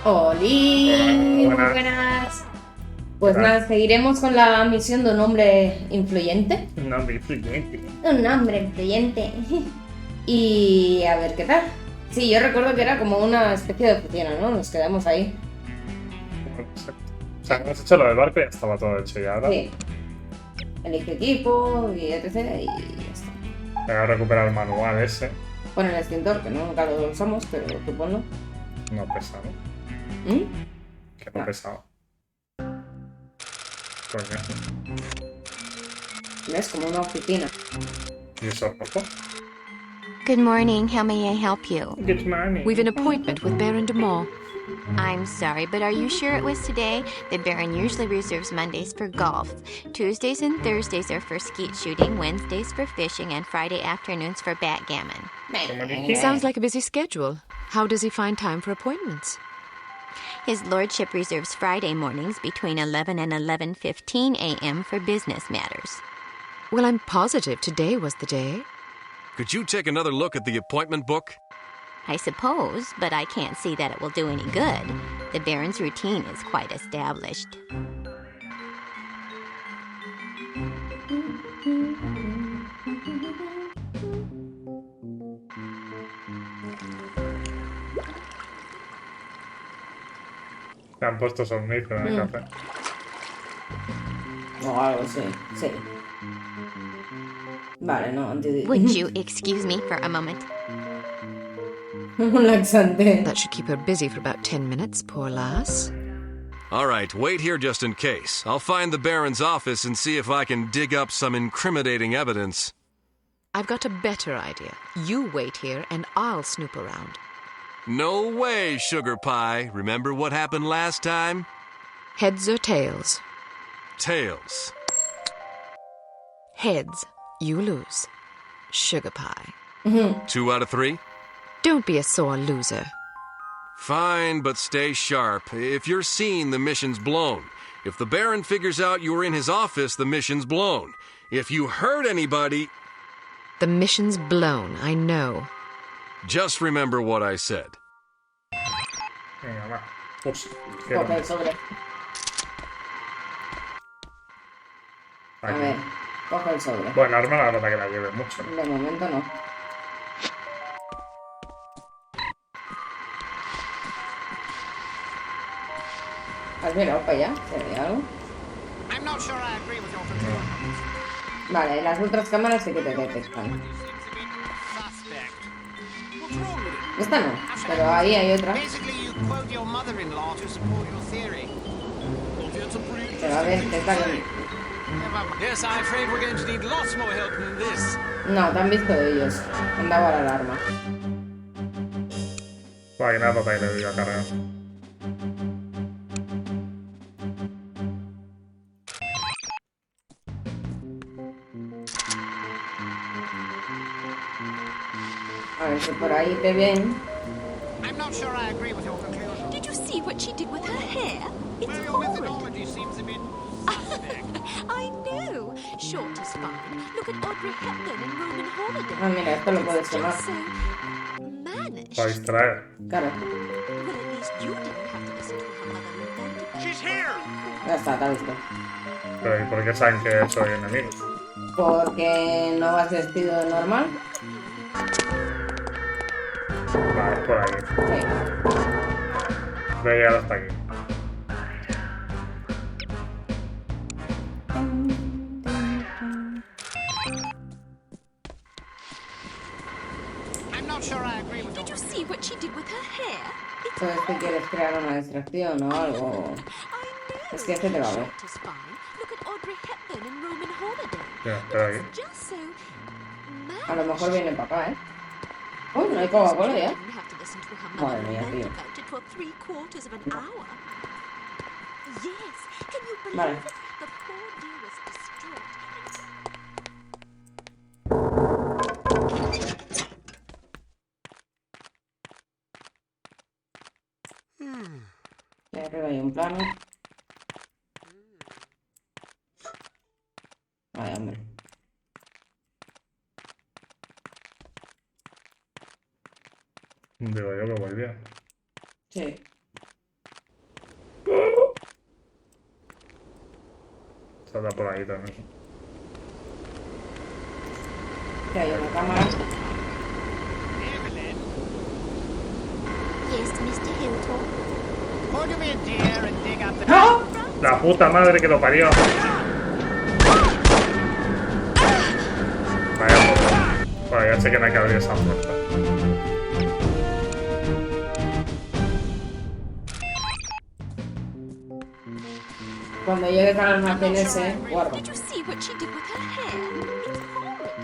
Oli, Hola, muy buenas. buenas. ¿Qué Pues tal? nada, seguiremos con la misión de un hombre influyente. Un hombre influyente. Un hombre influyente. Y a ver qué tal. Sí, yo recuerdo que era como una especie de oficina, ¿no? Nos quedamos ahí. Exacto. O sea, hemos hecho lo del barco y ya estaba todo hecho. Y ahora Sí. Elige equipo y etc. Y ya está. voy a recuperar el manual ese. Pon el extintor, que no, nunca lo usamos, pero tú ponlo. No pesa, ¿no? ¿Mm? Que no Ah. pesado. Coño. ¿Ves? Como una oficina. ¿Y eso rojo? Good morning. How may I help you? Good morning. We've an appointment with Baron de Mall. I'm sorry, but are you sure it was today? The Baron usually reserves Mondays for golf. Tuesdays and Thursdays are for skeet shooting, Wednesdays for fishing, and Friday afternoons for backgammon. Como dije, Sounds like a busy schedule. How does he find time for appointments? His lordship reserves Friday mornings between 11 and 11:15 a.m. for business matters. Well, I'm positive today was the day. Could you take another look at the appointment book? I suppose, but I can't see that it will do any good. The Baron's routine is quite established. te han puesto somnífero en el café. O algo, sí. Sí. Vale, no, Would you excuse me for a moment? Un laxante. That should keep her busy for about 10 minutes, poor lass. All right, wait here just in case. I'll find the Baron's office and see if I can dig up some incriminating evidence. I've got a better idea. You wait here and I'll snoop around. No way, Sugar Pie. Remember what happened last time? Heads or tails? Tails. Heads. You lose. Sugar pie. 2 out of 3? Don't be a sore loser. Fine, but stay sharp. If you're seen, the mission's blown. If the Baron figures out you were in his office, the mission's blown. If you hurt anybody, The mission's blown, I know. just remember what I said. Venga, va. Pues, Coge el sobre. A aquí. ver, coge el sobre. Bueno, el arma la nota que la lleve mucho. De momento no. ¿Has mirado para allá? ¿Se ve algo? I'm not sure I agree with your conclusions. Vale, las otras cámaras sí que te detectan. Suspect. What's wrong with it? Esta no, pero ahí hay otra. Basically, you quote your mother-in-law to support your theory. Pero a ver, ¿qué tal? Yes, I'm afraid we're going to need lots more help than this. No, te han visto ellos. Han dado a la alarma. Vale, nada, nota que le diga cargar. A ver si por ahí te ven. I'm not sure I agree with your conclusion. Did you see what she did with her hair? It's Well, your horrid. methodology seems a bit suspect. I know. Short is fine. Look at Audrey Hepburn in Roman Holiday. Ah, mira, esto lo puedes quemar. Just so mannish. Para distraer. Claro, Well, at least you didn't have to listen to her mother invented. She's here! ya está, te ha visto. Pero ¿y por qué saben que soy enemigo? Porque no vas vestido de normal. Vale, por aquí. Sí. Voy a llegar hasta aquí. I'm not sure I agree with your Did you see what she did with her hair? It's Entonces, ¿qué quieres crear una distracción o algo? I know. Es que este te va a ver. Short is fine. Look at Audrey Hepburn in Roman Holiday. Mira, espera aquí. It's just so mannish. A lo mejor viene papá, ¿eh? Uy, no hay Coca-Cola ya. Didn't have to listen to her Madre mother mía, vent tío. about it for 3/4 of an hour. Yes, can you believe Vale. it? The poor dear was distraught. Y arriba hay un plano. Vaya, hombre. Digo yo que volvía. Sí. Está por ahí también. Que hay una cámara. Evelyn, Yes, Mr. Hilltop. could you be a dear and dig up the... ¡No! La puta madre que lo parió. Vaya puta. Bueno, ya sé que no hay que abrir esa puerta. Cuando llegues al almacén ese, guarda. Did you see what she did with her hair? It's horrid.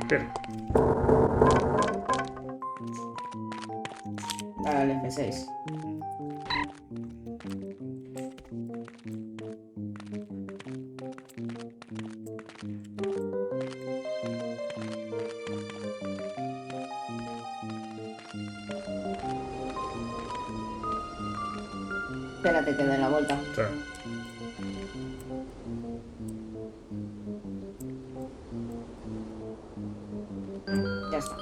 Bien. Vale, F6. Espérate que dé la vuelta. Sí. Ya está.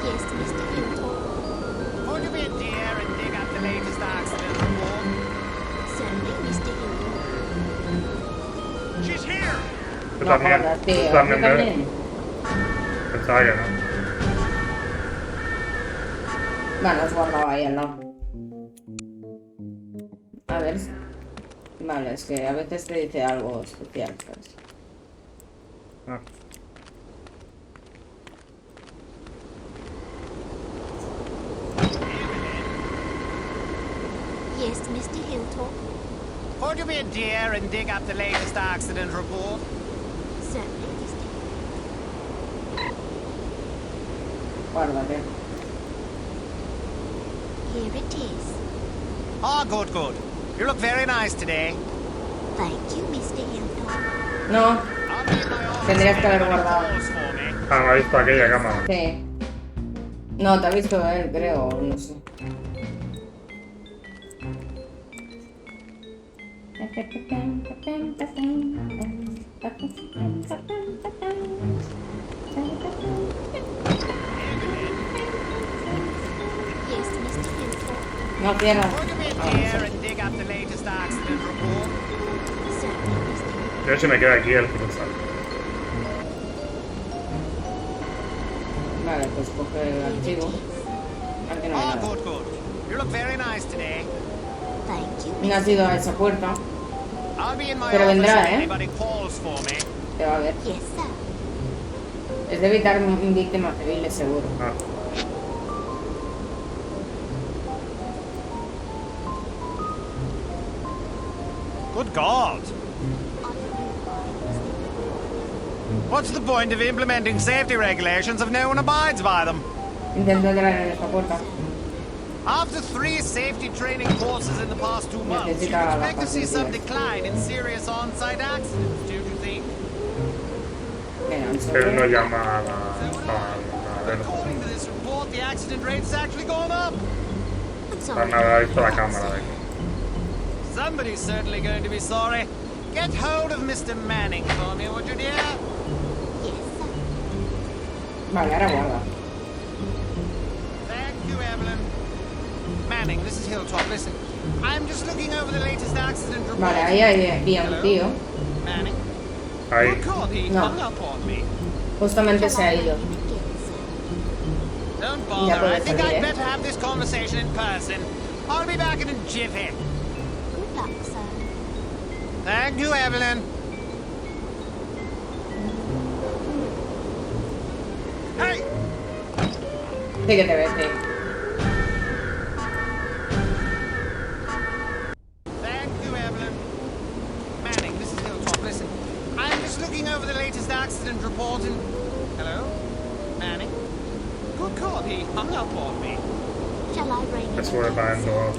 Yes, Mr. Hilltop. Could you be a dear and dig up the latest accident report? Certainly, Mr. Hilltop. She's here! Yo No también. jodas, Yo tío. Yo también me... también. Pensaba que no. Bueno, os guardaba ahí al lado. A ver. Vale, es que a veces te dice algo especial, ¿sabes? Ah. Yes, Mr. Hilltop. Could you be a dear and dig up the latest accident report? Certainly, Mr. Guárdate. Here it is. Ah, good, good. You look very nice today. Thank you, Mr. Hilltop. No, I'll be in my office tendrías que if haber anybody guardado. calls for me. Ah, me ha visto aquella cámara. Sí. No, te ha visto él, creo, no sé. Yes, Mr. Hilltop. No cierra. Could you be a dear and dig up the latest accident report? Certainly, Mr. Hilltop. Yo si me queda aquí el cruzar. Vale, pues coge el archivo. Aquí no hay Ah, nada. good, good. You look very nice today. Thank you, No has ido a esa puerta. I'll be in my Pero office vendrá, if ¿eh? anybody calls for me. Te va a ver. Yes, sir. Es de evitar víctimas civiles, seguro. Ah. Good God. What's the point of implementing safety regulations if no one abides by them? Intento entrar en esta puerta. After 3 safety training courses in the past 2 months, you Necesita la expect to see some paciencia. decline in serious on-site accidents, don't you think? Mira, un Él no segundo. llama a la... According to this report, the accident rate's actually gone up. I'm Para sorry. nada, ha visto la cámara de aquí. Somebody's certainly going to be sorry. Get hold of Mr. Manning for me, would you, dear? Yes, sir. Vale, ahora guarda. Thank you, Evelyn. Manning, this is Hilltop. Listen, I'm just looking over the latest accident report. Vale, ahí había un tío. Manning? Ahí. Good God, he No. hung up on me. Justamente se ha ido. Don't Ya bother. I puedes think salir, I'd ¿eh? better have this conversation in person. I'll be back in a jiffy. Good luck, sir. Thank you, Evelyn. Hey! Sí que te ves, sí. Thank you, Evelyn. Manning, this is Hilltop. Listen, I'm just looking over the latest accident report and... Hello? Manning? Good God, he hung up on me. Shall I ring Que him? sube pagando.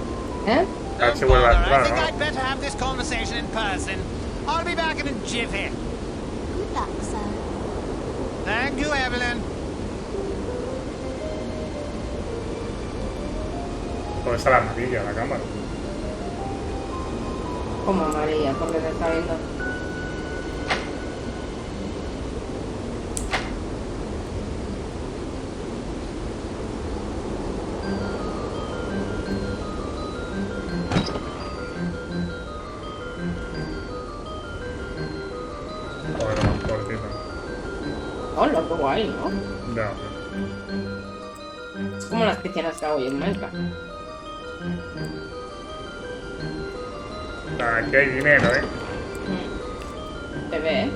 ¿Eh? A ver Don't si vuelve a bother. I entrar, think ¿no? I'd better have this conversation in person. I'll be back in a jiffy. Good luck, sir. Thank you, Evelyn. Porque está la amarilla la cámara. Como amarilla, porque te está viendo. Hola, qué guay, ¿no? Ya. Es como las piscinas que hago yo en Minecraft. Aquí hay dinero, ¿eh? Te ve, ¿eh?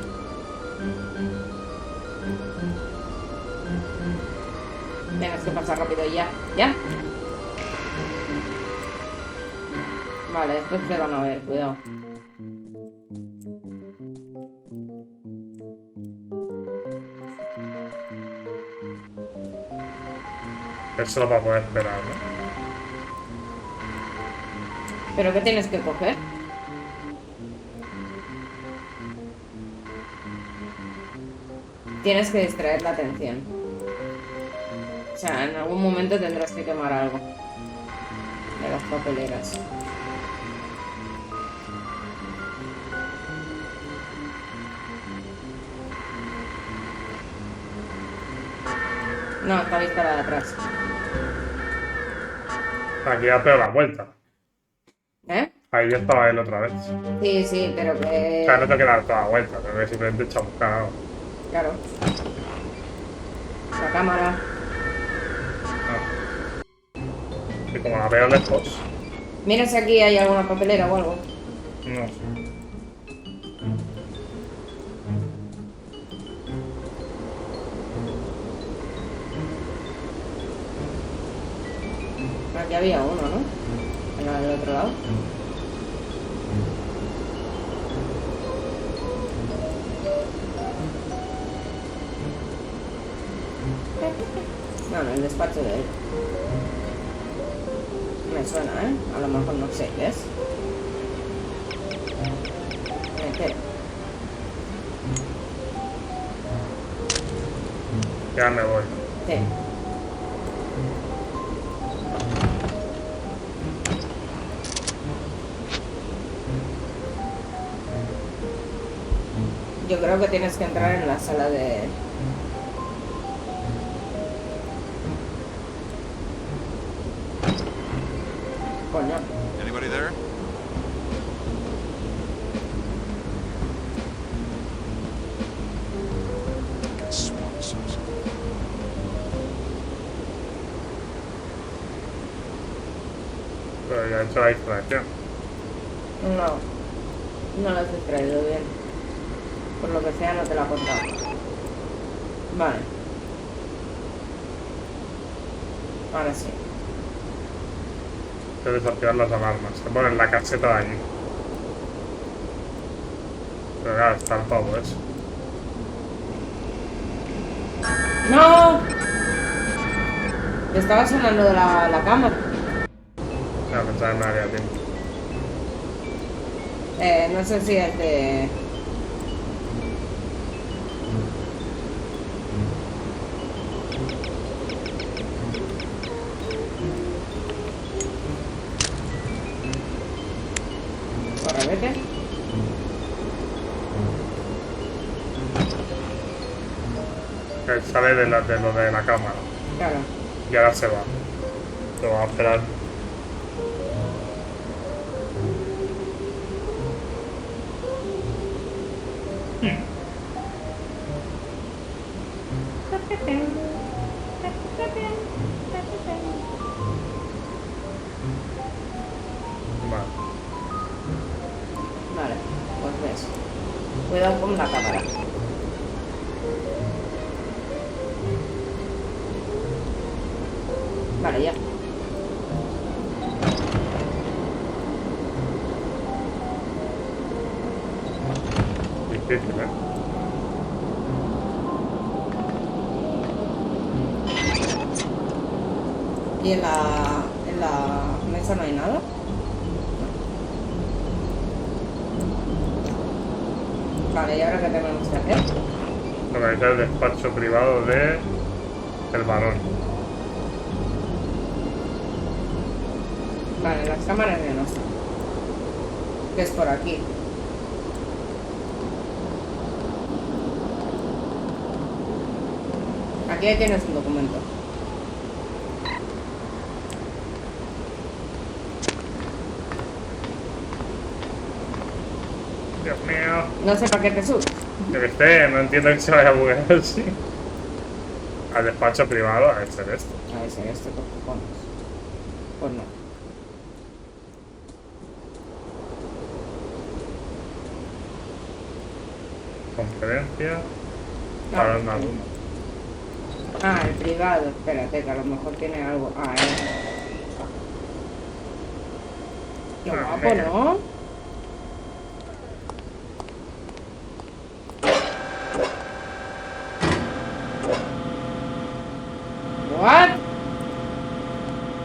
Tienes que pasar rápido ya. ¿Ya? Vale, después te van a ver, cuidado. Eso lo va a poder esperar, ¿no? ¿Pero qué tienes que coger? Tienes que distraer la atención. O sea, en algún momento tendrás que quemar algo de las papeleras. No, está vista la de atrás. Aquí ya pego la vuelta. ¿Eh? Ahí ya estaba él otra vez. Sí, sí, pero O que... sea, no tengo que dar toda la vuelta, tengo que simplemente chamuscar algo. Claro. La cámara. Y como la veo lejos, Mira si aquí hay alguna papelera o algo. no sé. Aquí había uno, ¿no? En la del otro lado. No, en el despacho de él. Me suena, ¿eh? A lo mejor no sé, ¿ves? ¿Qué? Ya me voy. Sí. Yo creo que tienes que entrar en la sala de... Coño. Anybody there? Swamp sauce. Pero ya he hecho la distracción. No lo has distraído bien. Por lo que sea, no te lo ha contado. Vale. Ahora sí. Tengo que desactivar las alarmas. Se pone en la caseta de allí. Pero claro, está el pavo eso. ¡No! Te estaba sonando de la cámara. Ya pensaba que me haría tiempo. No sé si es de... Corre, vete. Que sale de lo de la cámara. Claro. Y ahora se va. Lo va a esperar. Vale. Vale, pues ves. Cuidado con la cámara. Vale, ya. Difícil, ¿eh? ¿Y en la mesa no hay nada? Vale, ¿y ahora qué tenemos que hacer? Localizar el despacho privado de el varón. Vale, las cámaras ya no están. Que es por aquí. Aquí tienes un documento. Dios mío. No sé para qué te subes. Yo que sé, no entiendo que se vaya a buguear así. Al despacho privado a ser esto. A ver si esto por cojones. Pues no. Conferencia. No, Para no. una luna. Ah, el privado. Espérate, que a lo mejor tiene algo. Ah, qué guapo, ¿no? What?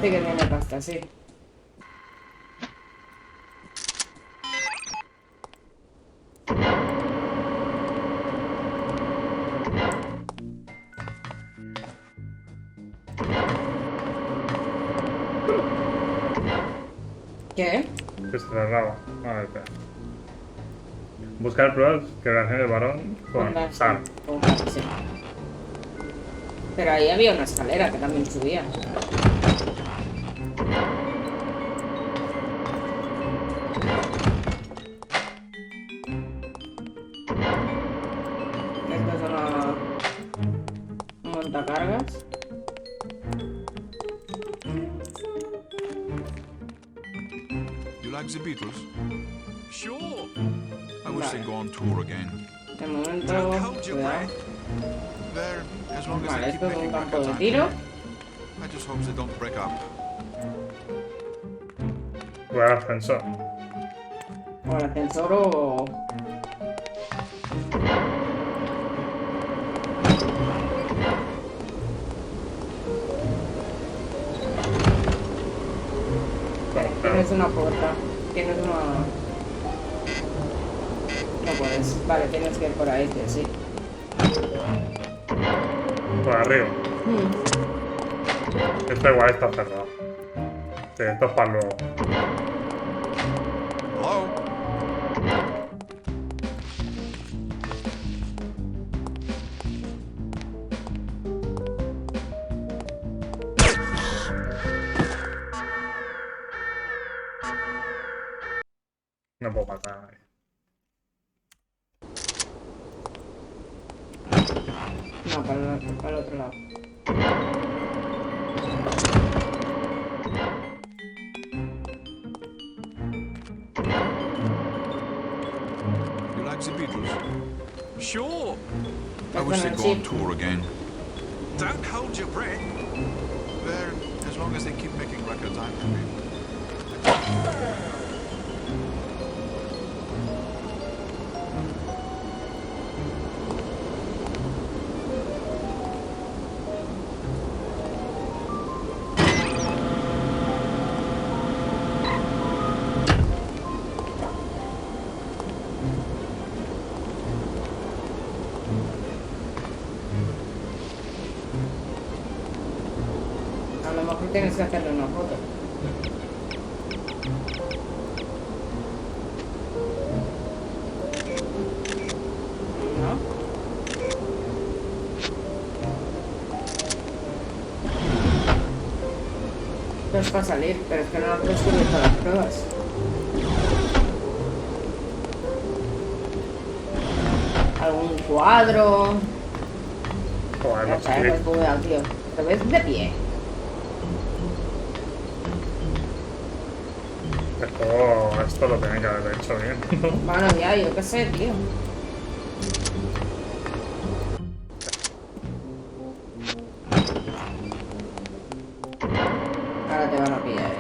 Sí que tiene pasta, sí. ¿Qué? Que se cerraba. A ver, espera. Buscar pruebas que relacionen el varón con Sam. Sí. Pero ahí había una escalera que también subía. Esto es una montacargas. You like the Beatles? Sure. I wish they'd go on tour again. De momento, Don't hold your cuidado. breath. There, as long as Vale, they keep esto es un making campo records, de I'm tiro. happy. I just hope they don't break up. Voy al ascensor. O el ascensor o... Tienes una puerta. Tienes una... No puedes. Vale, tienes que ir por ahí, que sí. Por arriba. Esto igual está cerrado. Sí, esto es para luego. Hello? No puedo matar a nadie. No, para el otro lado. You like the Beatles? Sure. I wish they'd go on tour again. Don't hold your breath. There, as long as they keep making records, I'm happy. A lo mejor tienes que hacerle una foto. ¿No? Esto es para salir, pero es que no puedes subir todas las pruebas. Algún cuadro. Joder, Ya los sabes, clics. bugueado, tío. Te ves de pie. Esto lo tenía que haber hecho bien. Bueno, ya, yo qué sé, tío. Ahora te van a pillar.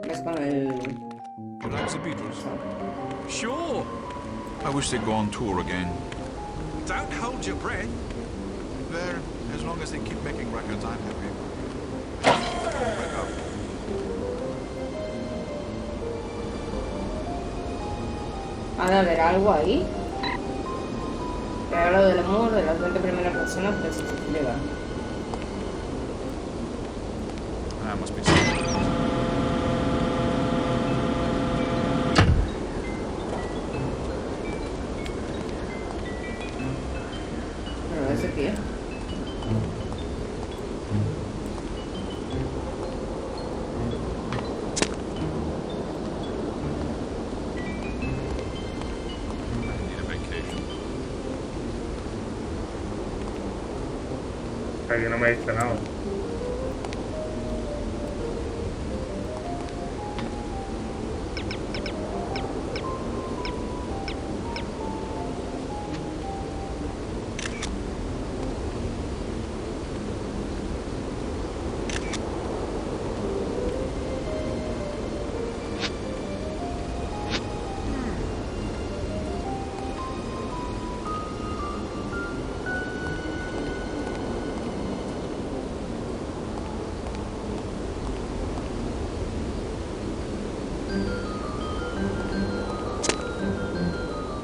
Es con el... You like the Beatles? Sure. I wish they'd go on tour again. Don't hold your breath. There, as long as they keep making records, I'm happy. Don't break up. Ha de haber algo ahí. Que habla del amor de las 20 primeras personas que se suscriban. That must be something. Pero ese tío. Aquí no me dice nada.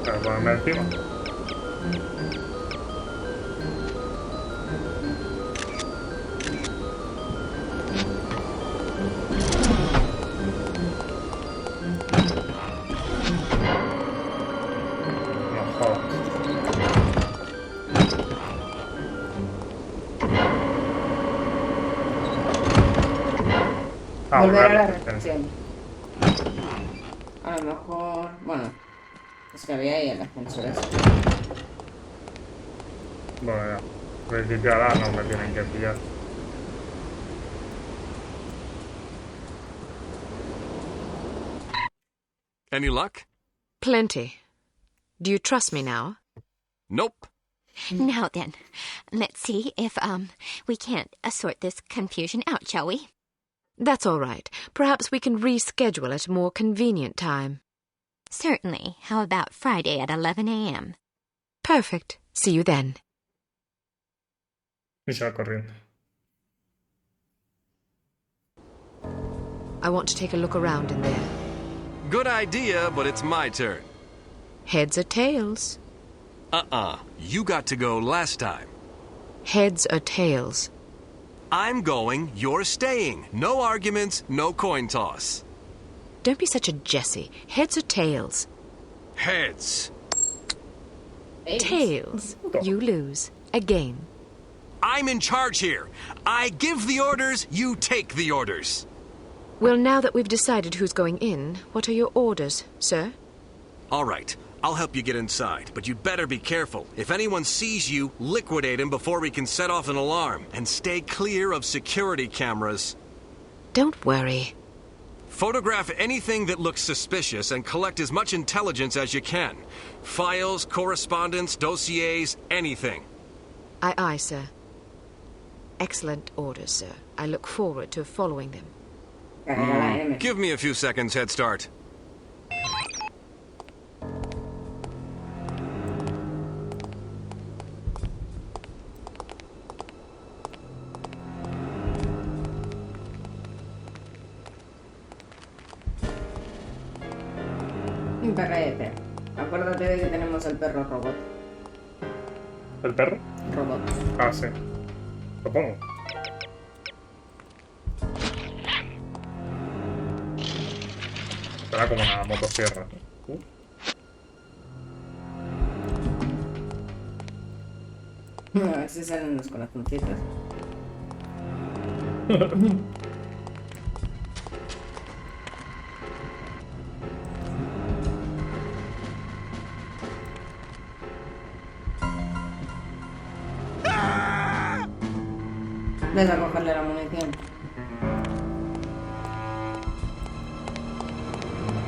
Para ponerme encima. No jodas. Volver a la recepción. recepción. A lo mejor... Bueno, es que había ahí el ascensor ese. Bueno, ya. En principio ahora no me tienen que pillar. Any luck? Plenty. Do you trust me now? Nope. Now then, let's see if, we can't sort this confusion out, shall we? That's all right. Perhaps we can reschedule at a more convenient time. Certainly. How about Friday at 11 a.m.? Perfect. See you then. Y se va corriendo. I want to take a look around in there. Good idea, but it's my turn. Heads or tails? You got to go last time. Heads or tails? I'm going, you're staying. No arguments, no coin toss. Don't be such a Jessie. Heads or tails? Heads. Tails. You lose. Again. I'm in charge here. I give the orders, you take the orders. Well, now that we've decided who's going in, what are your orders, sir? All right, I'll help you get inside, but you'd better be careful. If anyone sees you, liquidate him before we can set off an alarm, and stay clear of security cameras. Don't worry. Photograph anything that looks suspicious and collect as much intelligence as you can. Files, correspondence, dossiers, anything. Aye, aye, sir. Excellent orders, sir. I look forward to following them. Give me a few seconds head start. Un perrete. Acuérdate de que tenemos el perro robot. ¿El perro? Robot. Ah, sí. Lo pongo. Será como una motosierra. A ver si salen los corazoncitos. Ves a cogerle la munición.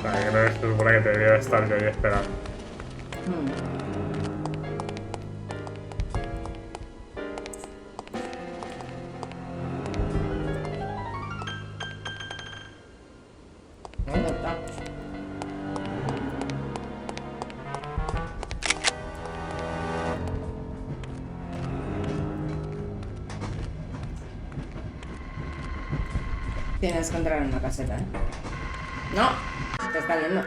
Creo que se supone que debería estar yo ahí esperando. ¿Dónde está? Tienes que entrar en una caseta, ¿eh? ¡No! Te está viendo.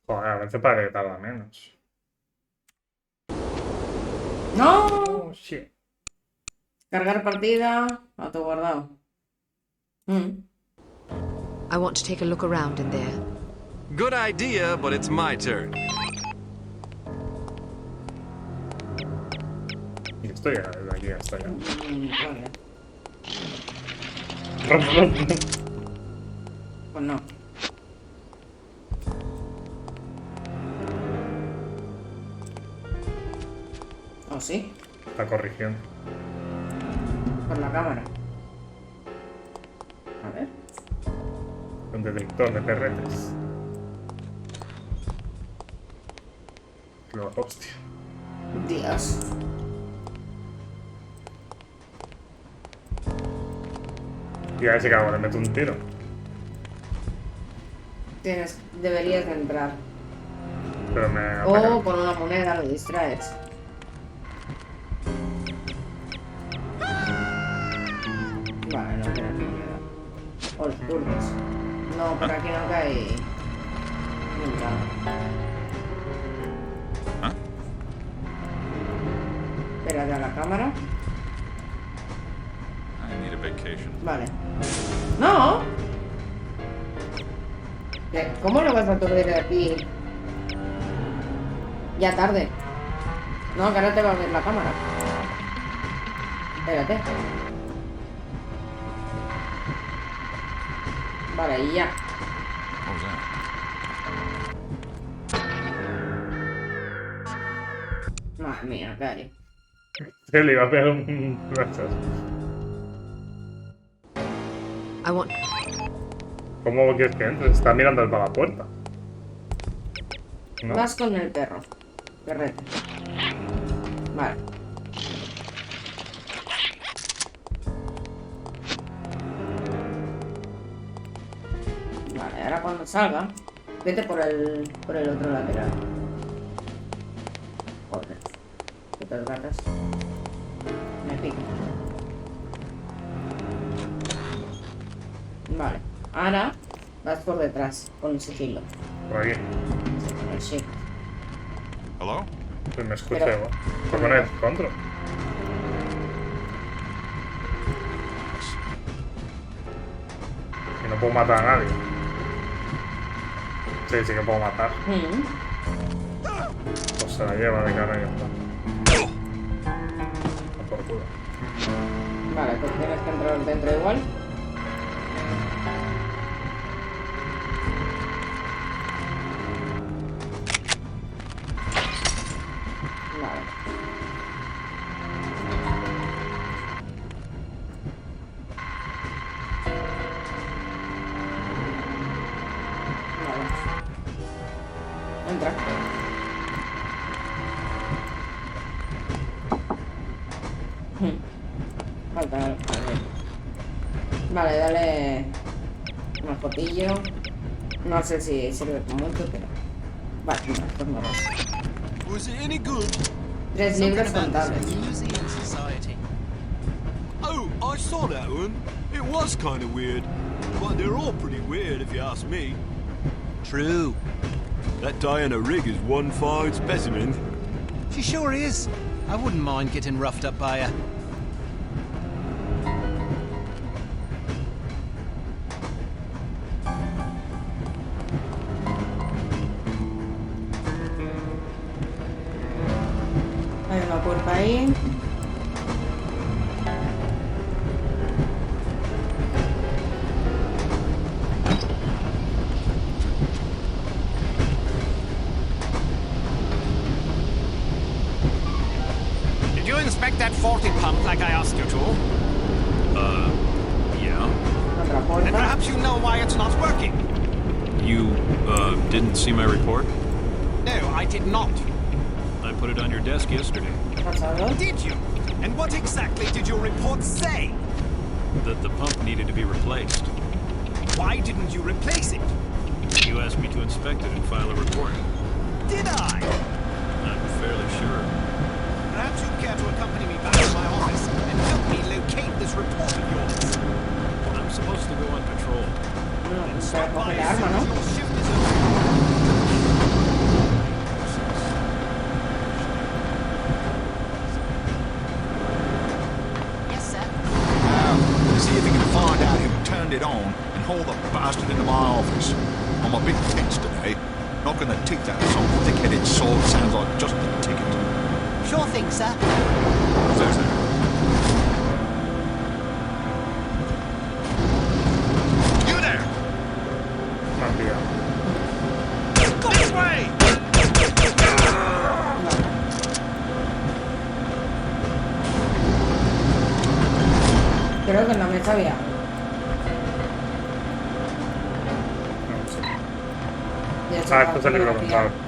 Joder, a veces parece que tarda menos. ¡No! Oh, shit. Cargar partida. Autoguardado. I want to take a look around in there. Good idea, but it's my turn. Y estoy desde aquí hasta allá. Vale. Pues no. ¿O sí? Está corrigiendo. Por la cámara. A ver. Un detector de perretes. Hostia. Dios. Y a ese cabrón le meto un tiro. Deberías de entrar. Pero me O con una moneda lo distraes. Vale, no tienes moneda. O los turnos. No, por aquí no cae. Nunca. Espérate a la cámara. I need a vacation. Vale. ¡No! ¿Cómo lo vas a aturdir de aquí? Ya tarde. No, que ahora te va a ver la cámara. Espérate. Vale, y ya. What was that? Madre mía, Cari. Se le iba a pegar un flachazo. I want... ¿Cómo quieres que entre? Está mirando para la puerta. ¿No? Vas con el perro. Perrete. Vale. Vale, ahora cuando salga, vete por el otro lateral. Joder. Putas gatas. Me pica. Vale. Ahora vas por detrás, con el sigilo. Por aquí. Sí, con el shift. Hello? Pues me escuché, Pero- igual. Por poner control. Y no puedo matar a nadie. Sí, sí que puedo matar. Pues se la lleva de cara y ya está. A por culo. Vale, pues tienes que entrar dentro igual. Vale. Vale. Entra. Falta algo. Vale, dale una fotillo. No sé si sirve para mucho, pero... Vale, no, pues no lo Was it any good? 3 libros contables. Museum Society. Oh, I saw that one. It was kind of weird. But they're all pretty weird if you ask me. True. That Diana Rigg is one fine specimen. She sure is. I wouldn't mind getting roughed up by her. Hay una puerta ahí. Did you inspect that 40 pump like I asked you to? Yeah. Otra And puerta. perhaps you know why it's not working. You, didn't see my report? No, I did not. I put it on your desk yesterday. ¿Qué ha pasado? Did you? And what exactly did your report say? That the pump needed to be replaced. Why didn't you replace it? You asked me to inspect it and file a report. Did I? I'm fairly sure. Perhaps you'd care to accompany me back to my office and help me locate this report of yours. I'm supposed to go on patrol. No, para Stop by coger el as arma, soon as ¿no? your shift is over. Yes, sir. Now, see if you can find out who turned it on and haul the bastard into my office. I'm a bit tense today. Knocking the teeth out of some thick-headed sword sounds like just the ticket. Sure thing, sir. There's that. You there! Me han pillado. Go this way! ¿Quién sabía? No sé. Y eso Ah, va esto es el libro fotografía. contado.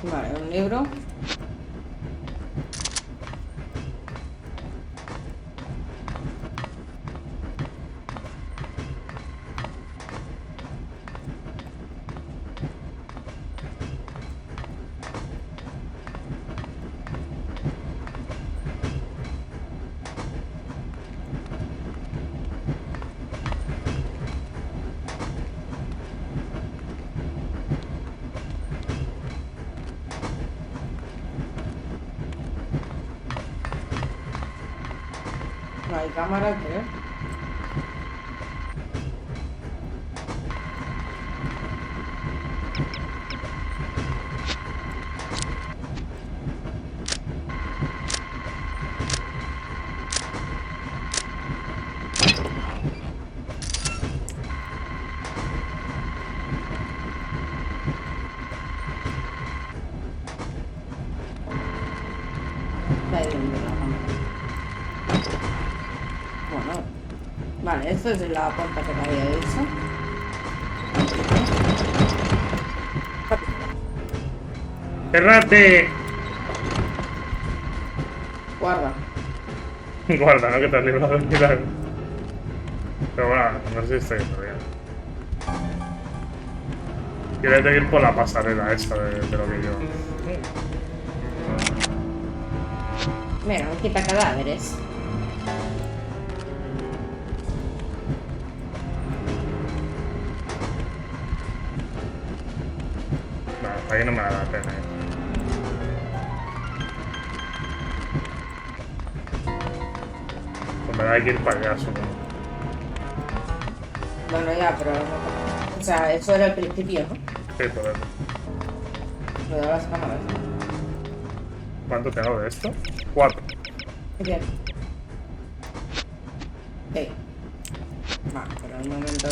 Vale, un libro. No hay cámara, creo. De ahí donde la cámara. Bueno. Vale, esto es la puerta que te había dicho. ¡Cerrate! Guarda. Guarda, ¿no? Que te has librado de mirar. Pero bueno, no sé si estoy yendo bien. Quiero ir por la pasarela esta de lo que yo. Mira, un quita cadáveres. No, hasta aquí no me da la pena. Pues me da que ir para allá, supongo. Bueno, ya, pero... O sea, eso era el principio, ¿no? Sí, por eso. Lo de las cámaras. ¿Cuánto tengo de esto? 4. Bien. Sí. Va, pero un momento...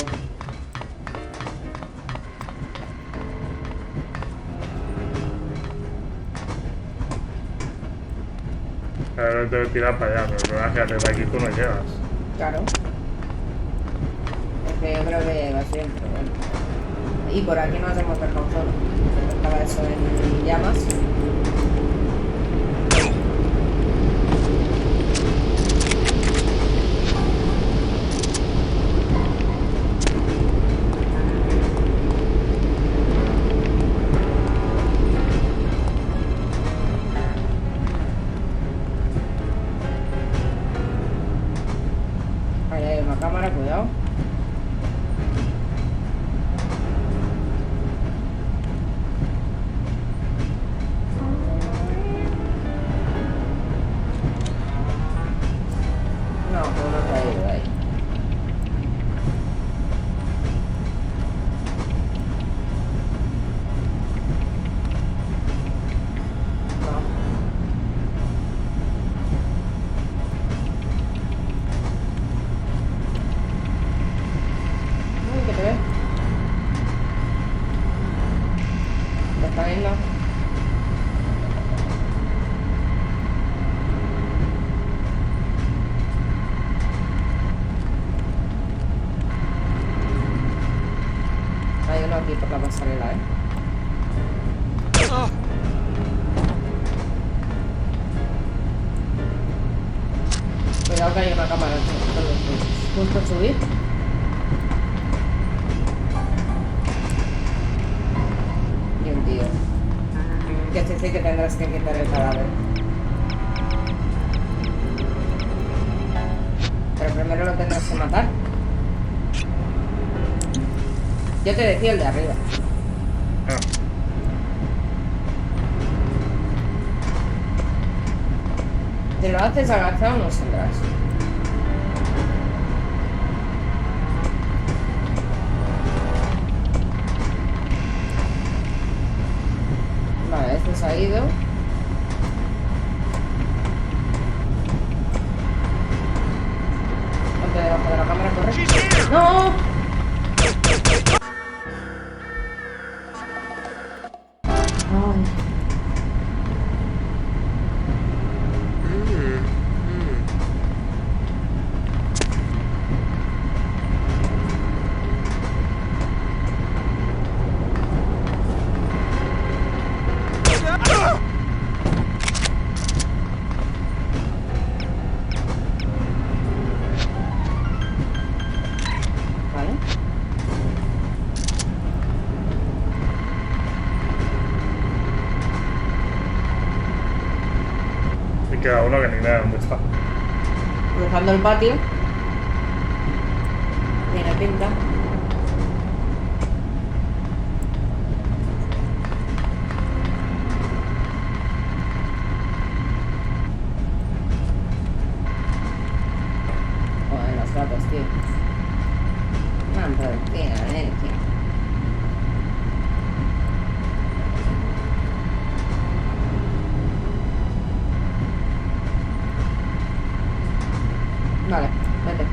Ahora te voy a tirar para allá, pero el problema es que desde aquí tú no llegas. Claro. Es que yo creo que va bien, pero bueno. Y por aquí nos hemos dejado solo. Estaba eso en llamas. Ahí hay una cámara, cuidado. No, pues no se ha ido de ahí. No. Uy, ¿qué te ves? ¿Te está viendo? Hay uno aquí por la pasarela, ¿eh? Cuidado que hay una cámara justo a subir. Y un tío. Que sí que tendrás que quitar el cadáver. Pero primero lo tendrás que matar. Yo te decía el de arriba. Ah, Si lo haces agachado no saldrás. Vale, este se ha ido. Ponte debajo de la cámara, corre. ¡No! Ay. queda uno que ni idea de dónde está. Cruzando el patio. Tiene pinta. Joder, los gatos, tío. No han producido energía. Vale, vete.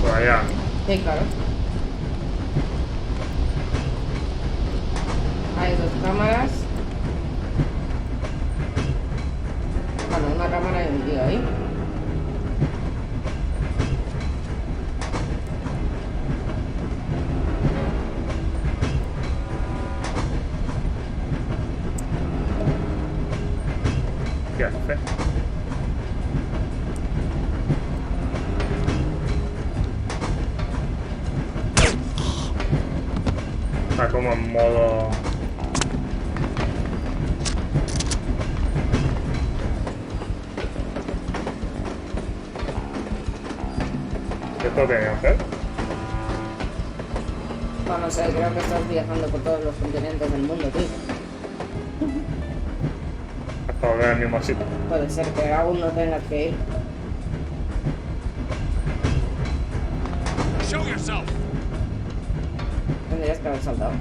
Por allá. Sí, claro. Hay dos cámaras. Bueno, una cámara y un tío ahí. ¿Qué hace? Está como en modo... ¿Qué tengo que hacer? No, no sé, creo que estás viajando por todos los continentes del mundo, tío. Hasta volver al mismo sitio. Puede ser que aún no tengas que ir. Show yourself. Tendrías que haber saltado.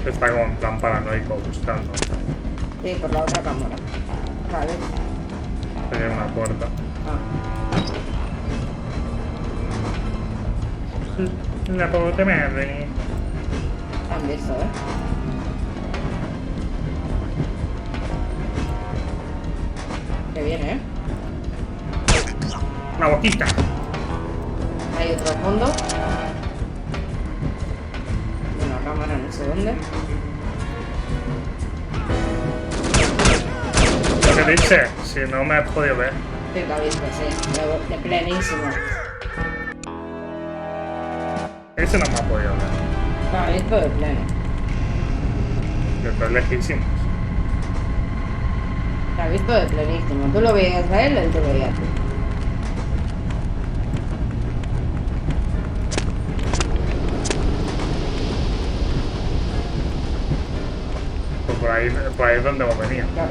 Está como en plan paranoico buscando. Sí, por la otra cámara. Vale. Tiene una puerta. Ah, La puta madre. han visto, ¿eh? Que viene, ¿eh? Una boquita. Hay otro fondo. Una cámara no sé dónde. Lo que dice, si no me has podido ver. Sí, te ha visto, sí. De plenísimo. Ese no me ha podido ver. Te ha visto de pleno. Después lejísimos. Te ha visto de plenísimo. Tú lo veías a él te veía a ti. Pues por ahí es donde hemos venido. Claro.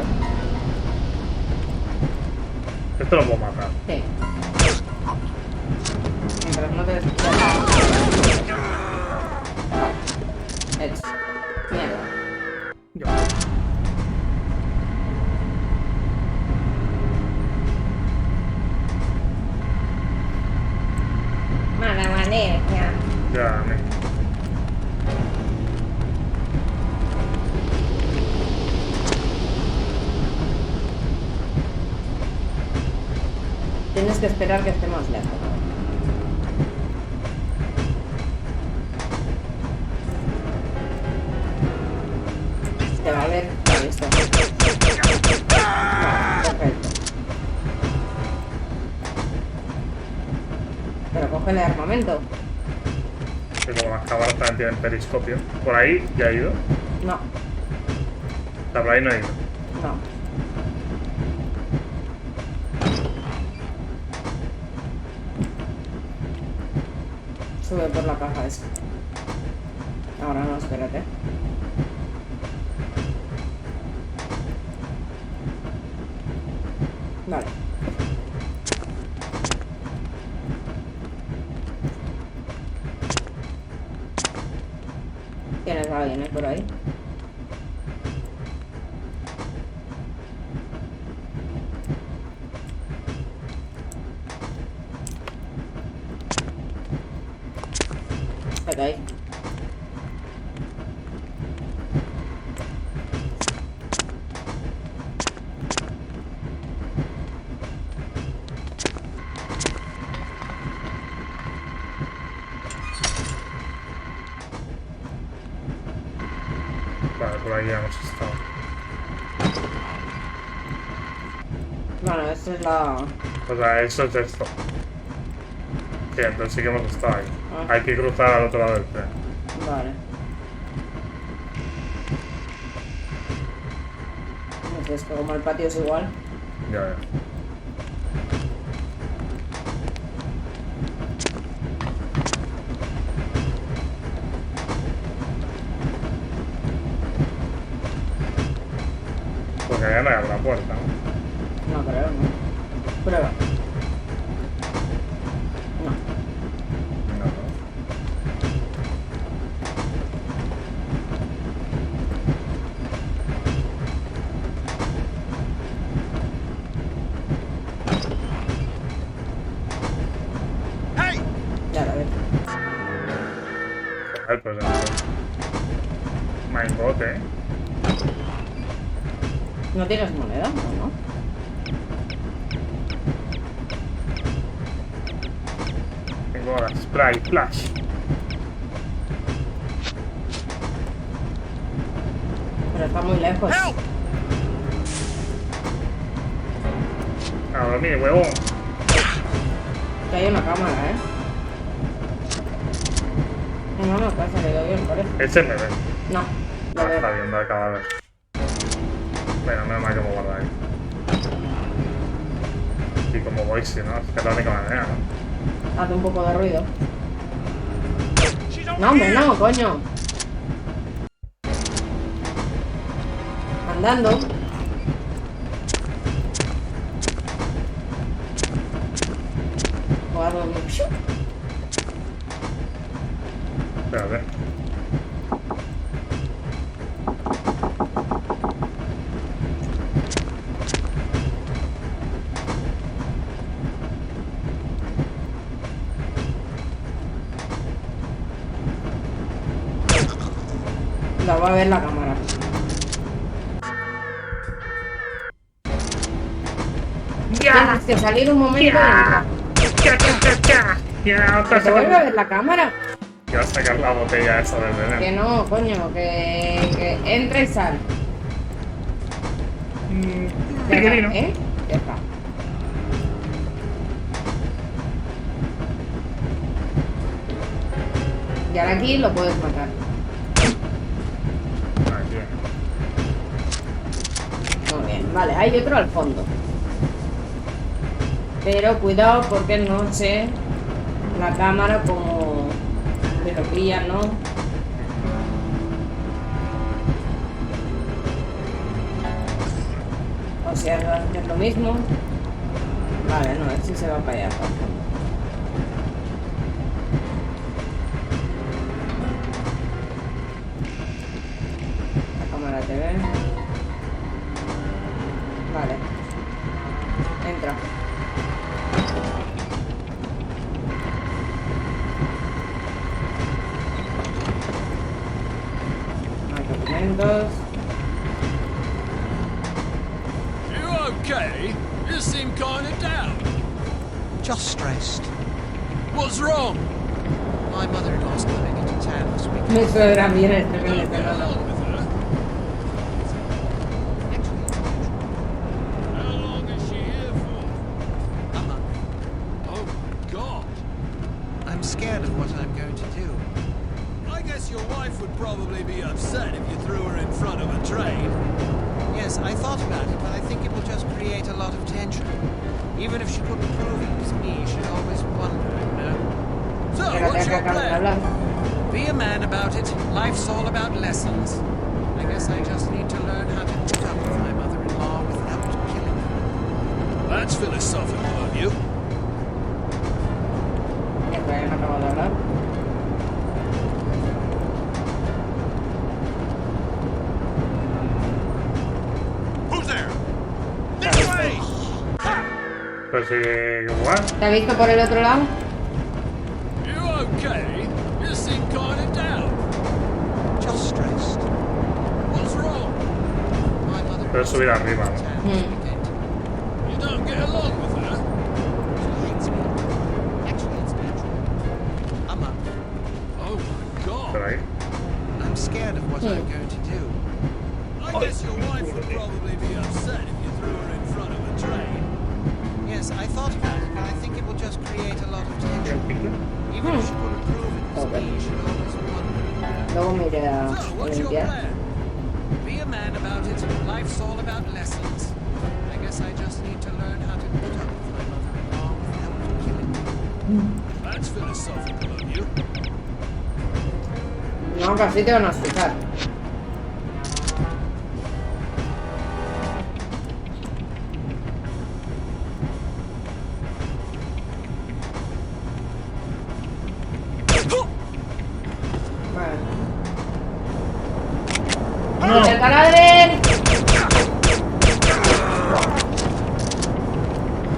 Esto lo puedo matar. Sí. Mientras no te des... Hecho. Mierda. Yo. Mala manera. Ya, me. Tienes que esperar que esté más lejos. Te va a ver. Ahí está. Vale, perfecto. Pero cógele armamento. Que como las cámaras también tienen periscopio. Por ahí ya he ido. No, O sea, por ahí no he ido. no. Sube por la caja esa. Ahora no, espérate. Vale. ¿Tienes a alguien por ahí? Está ahí. Vale, por ahí ya hemos estado. Bueno, esta es la O sea, eso es esto. Sí, entonces sí que hemos estado ahí. Ah. Hay que cruzar al otro lado del tren. Vale. No sé, es que como el patio es igual. Ya. Porque allá no hay la puerta, ¿no? No creo, no. Prueba. No. No. Hey! Ya la veo. Joder, pues entonces. Mindbot, ¿eh? ¿No tienes moneda? No, no. Tengo ahora spray flash. Pero está muy lejos. A dormir, huevón. Que hay una cámara, ¿eh? No, no, te ha salido bien, parece. Ese me ve. No, lo Ah, veo. está viendo el cadáver. Bueno, menos mal que me guardo ahí. Y como voy, si no, es que es la única manera, ¿no? Hace un poco de ruido. No, hombre, no, coño. Andando. O algo muy... Espérate. La va a ver la cámara. Tienes que salir un momento y entrar. ¿Que te vuelve a ver la cámara? Que va a sacar la botella esa del veneno. Que no, coño, que entra y sale. Ya está, Pequeñino. ¿eh? Ya está. Y ahora aquí lo puedes matar. Aquí. Muy bien, vale, hay otro al fondo. Pero cuidado porque no sé la cámara como te lo pilla, ¿no? O sea, es lo mismo. Vale, no, este se va para allá, para el fondo. La cámara te ve. Vale. Entra. Hay documentos. You okay? You seem kind of down. Just stressed. What's wrong? My mother-in-law's coming into town this weekend. Mi suegra viene este fin de Get semana. along with her. How long is she here for? A month. Oh my God. I'm scared of what I'm going to do. I guess your wife would probably be upset if you threw her in front of a train. Yes, I thought about it, but I think it will just create a lot of tension. Even if she couldn't prove it was me, she'd always wonder, you know? So, Espérate, what's que your acabe de plan? hablar. Be a man about it. Life's all about lessons. I guess I just need to learn how to put up with my mother-in-law without killing her. That's philosophical of you. Ya todavía no acabo de hablar. Who's there? This way! Pues igual. ¿Te has visto por el otro lado? You okay? You seem kind of down. Just stressed. What's wrong? My mother. Puedes subir arriba, ¿no? You don't get along with her? She hates me. Actually, it's natural. A month. Oh my Por God. ahí. I'm scared of what I'm going to do. I guess your wife would probably be upset if you threw her in front of a train. Yes, I thought about it, but I think it will just create a lot of tension. Even if she couldn't prove it was me, she'd always wonder. Luego me iré a So, what's your limpiar. plan? Be a man about it. Life's all about lessons. I guess I just need to learn how to put up with my mother-in-law without killing her. That's philosophical of you. No, casi te van a escuchar. Vale. ¡No te taladren!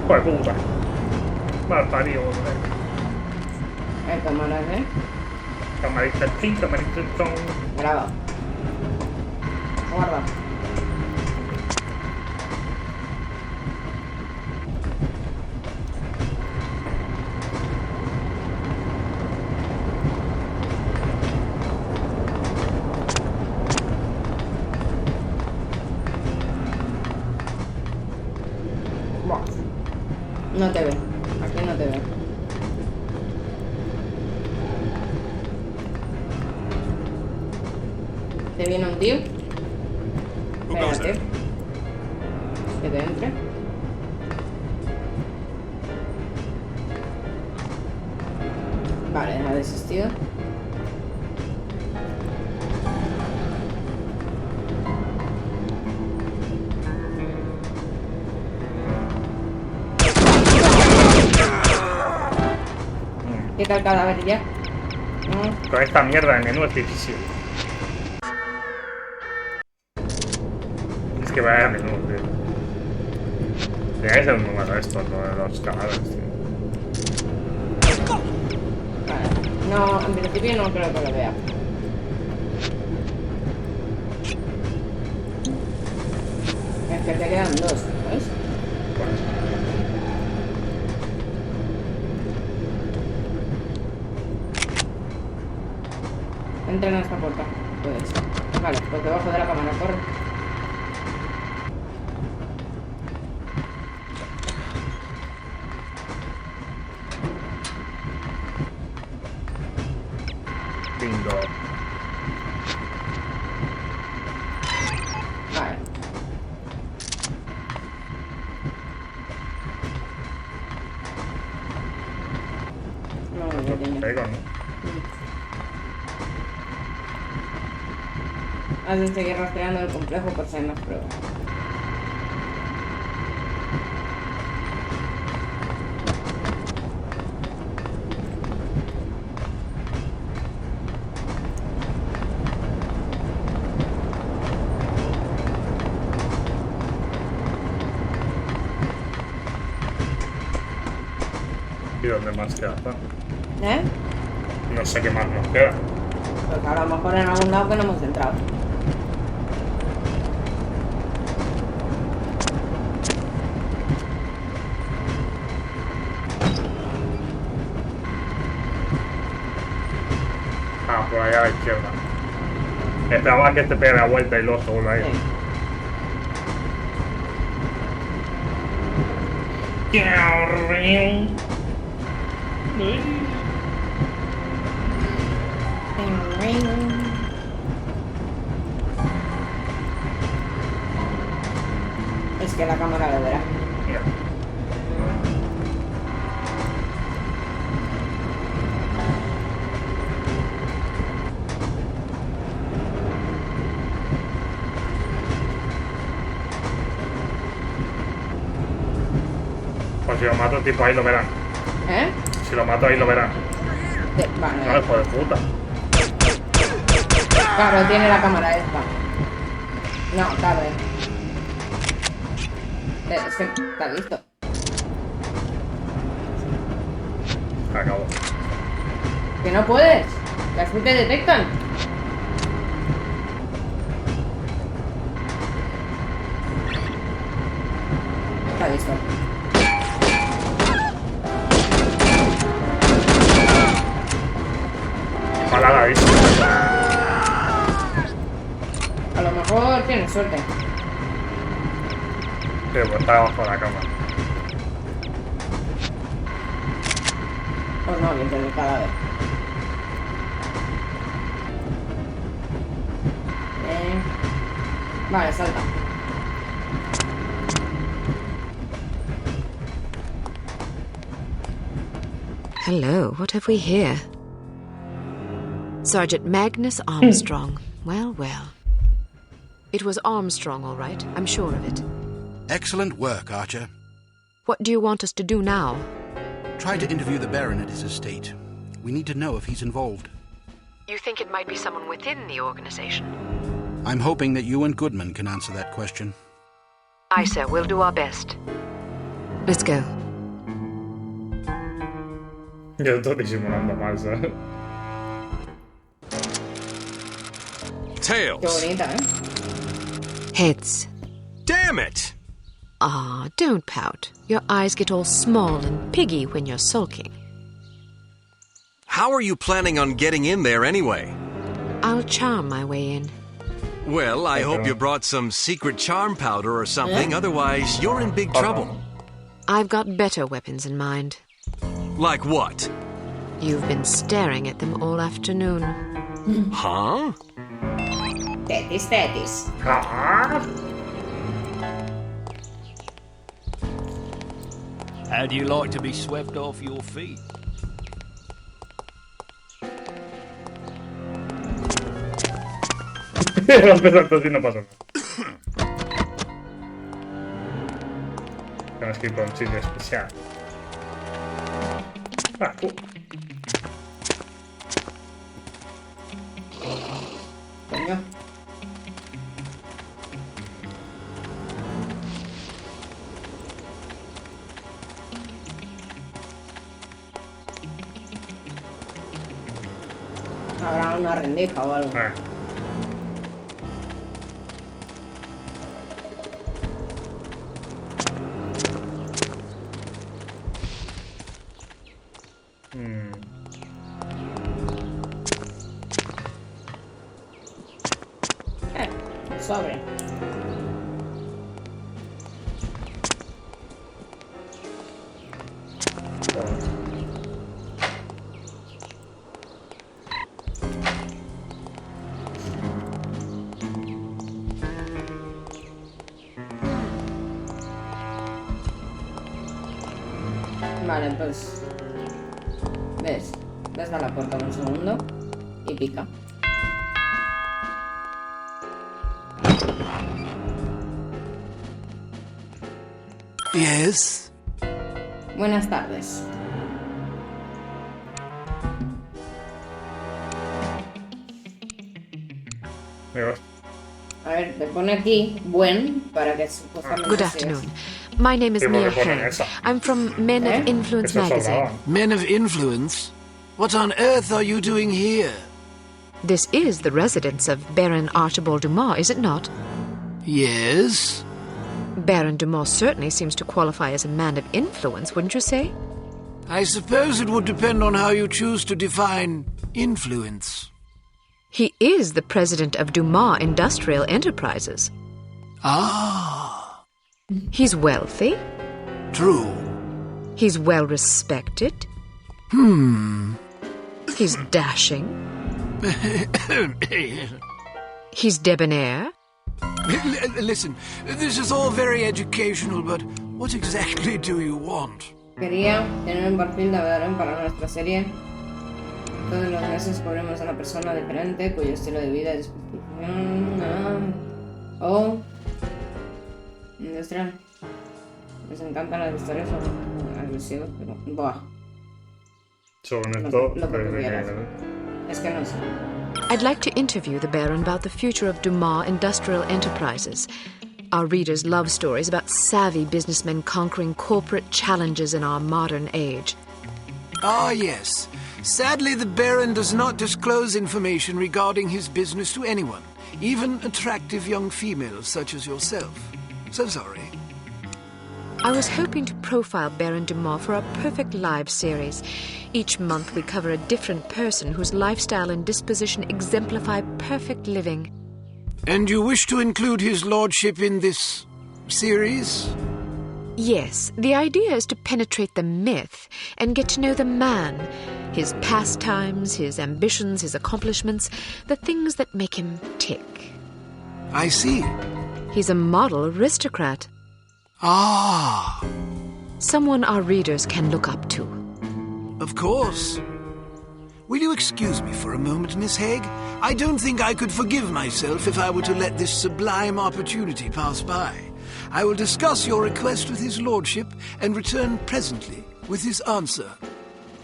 Joder, puta. Mal parido, joder. Hay cámaras, Camarita sí, camarita son. Graba. Guarda. Buah. No te veo. Aquí no te veo. ¿Te viene un tío? Espérate. Que te entre. Vale, ha desistido. Quita el cadáver ya. Con esta mierda de menú es difícil. Es que vaya menú, tío. Tiene que ser un número esto, lo de los cadáveres, tío. Vale. No, en principio no creo que lo vea. Es que te quedan dos, ¿sabes? Entra en esta puerta. Pues. Vale, pues debajo de la cámara, corre. Bingo. Vale. No, ya tengo. Pego, ¿no? Has de seguir rastreando el complejo por si hay más pruebas. ¿Y dónde más queda? ¿Eh? No sé qué más nos queda. Pues a lo mejor en algún lado que no hemos entrado. Ah, por allá a la izquierda. Esperaba que te pegue la vuelta y luego se vuelva a ir. Es que la cámara lo verá. Mira. Pues si lo mato, tipo ahí lo verán. ¿Eh? Si lo mato ahí lo verán. Vale. No, hijo de puta. Claro, tiene la cámara esta. No, claro. Es que está listo. Acabó. Que no puedes. Las que te detectan. Está listo. Palada, ¿viste? A lo mejor tienes suerte. Sí, pues está abajo de la cama. Pues no, limpiar el cadáver. Vale, salta. Hello, what have we here? Sergeant Magnus Armstrong. Well, well. It was Armstrong, all right. I'm sure of it. Excellent work, Archer. What do you want us to do now? Try to interview the Baron at his estate. We need to know if he's involved. You think it might be someone within the organization? I'm hoping that you and Goodman can answer that question. Aye, sir. We'll do our best. Let's go. Yo estoy disimulando mal, ¿sabes? Tails. Qué bonita, ¿eh? Heads. Damn it! Ah, don't pout. Your eyes get all small and piggy when you're sulking. How are you planning on getting in there anyway? I'll charm my way in. Well, I hope you brought some secret charm powder or something, otherwise you're in big trouble. I've got better weapons in mind. Like what? You've been staring at them all afternoon. Huh? Tetis, tetis. How do you like to be swept off your feet? Empezando así no pasa nada. Tenemos que ir por un sitio especial. Coño. Habrá una rendija o algo. Sobre. Vale, pues... ¿Ves? Das a la puerta un segundo y pica. Yes? Buenas tardes. A ver, te pone aquí buen para que supuestamente. Good afternoon. My name is Mia Hale. I'm from Men of Influence magazine. Men of Influence? What on earth are you doing here? This is the residence of Baron Archibald Dumas, is it not? Yes? Baron Dumas certainly seems to qualify as a man of influence, wouldn't you say? I suppose it would depend on how you choose to define influence. He is the president of Dumas Industrial Enterprises. Ah. He's wealthy. True. He's well respected. He's dashing. He's debonair. Listen, this is all very educational, but what exactly do you want? Quería tener un perfil de Baron para nuestra serie. Todos los meses cubrimos a una persona diferente cuyo estilo de vida es o industrial. Les encantan las historias agresivas, pero buah. Según esto, lo que tuvieras. Es que no sé. I'd like to interview the Baron about the future of Dumas Industrial Enterprises. Our readers love stories about savvy businessmen conquering corporate challenges in our modern age. Ah, yes. Sadly, the Baron does not disclose information regarding his business to anyone, even attractive young females such as yourself. So sorry. I was hoping to profile Baron Dumas for our Perfect Lives series. Each month we cover a different person whose lifestyle and disposition exemplify perfect living. And you wish to include his lordship in this series? Yes, the idea is to penetrate the myth and get to know the man, his pastimes, his ambitions, his accomplishments, the things that make him tick. I see. He's a model aristocrat. Ah, Someone our readers can look up to. of course. Will you excuse me for a moment, Miss Haig? I don't think I could forgive myself if I were to let this sublime opportunity pass by. I will discuss your request with his lordship and return presently with his answer.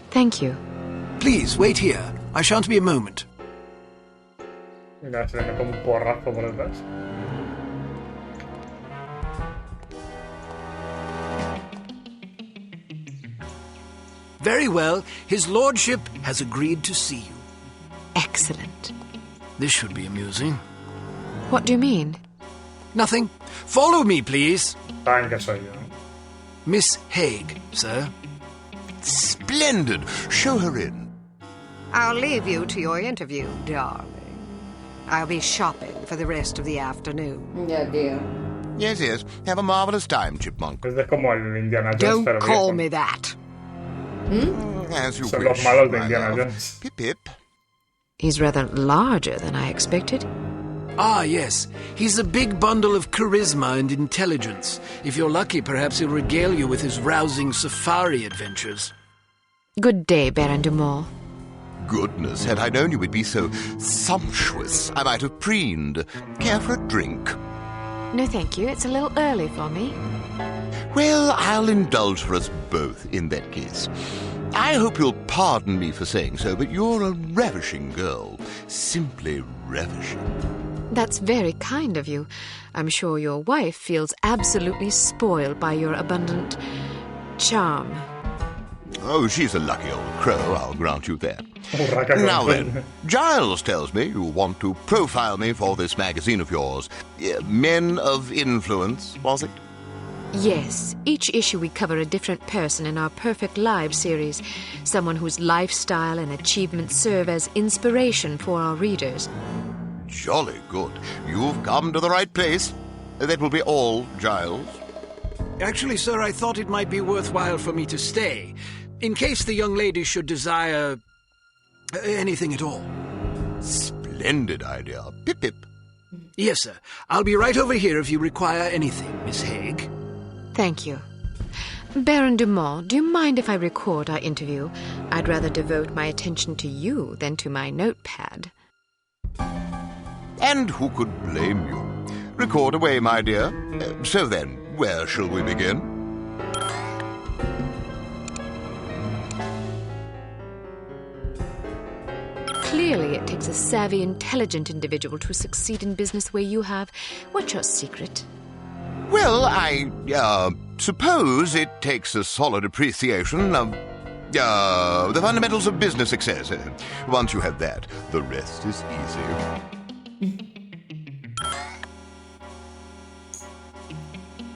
Thank you. Please, wait here. I shan't be a moment. Mira, se le mete un porrazo por detrás. Very well. His lordship has agreed to see you. Excellent. This should be amusing. What do you mean? Nothing. Follow me, please. Saben que soy yo. Miss Haig, sir. Splendid. Show her in. I'll leave you to your interview, darling. I'll be shopping for the rest of the afternoon. Ya, tío. Yes, yes. Have a marvelous time, Chipmunk. Es como el Indiana Jones, Don't pero call viejo. me that. As you Son wish, los malos de my Indiana love. Jones. Pip, pip. He's rather larger than I expected. Ah, yes. He's a big bundle of charisma and intelligence. If you're lucky, perhaps he'll regale you with his rousing safari adventures. Good day, Baron Dumont. Goodness, had I known you would be so sumptuous, I might have preened. Care for a drink? No, thank you. It's a little early for me. Well, I'll indulge for us both in that case. I hope you'll pardon me for saying so, but you're a ravishing girl. Simply ravishing. That's very kind of you. I'm sure your wife feels absolutely spoiled by your abundant charm. Oh, she's a lucky old crow, I'll grant you that. Urraca con Now todo. then, Giles tells me you want to profile me for this magazine of yours. Men of Influence, was it? Yes, each issue we cover a different person in our Perfect Lives series. Someone whose lifestyle and achievements serve as inspiration for our readers. Jolly good. You've come to the right place. That will be all, Giles. Actually, sir, I thought it might be worthwhile for me to stay, in case the young lady should desire anything at all. Splendid idea. Pip, pip. Yes, sir. I'll be right over here if you require anything, Miss Haig. Thank you. Baron Dumont, do you mind if I record our interview? I'd rather devote my attention to you than to my notepad. And who could blame you? Record away, my dear. So then, where shall we begin? Clearly, it takes a savvy, intelligent individual to succeed in business where you have. What's your secret? Well, I suppose it takes a solid appreciation of the fundamentals of business success. Once you have that, the rest is easy.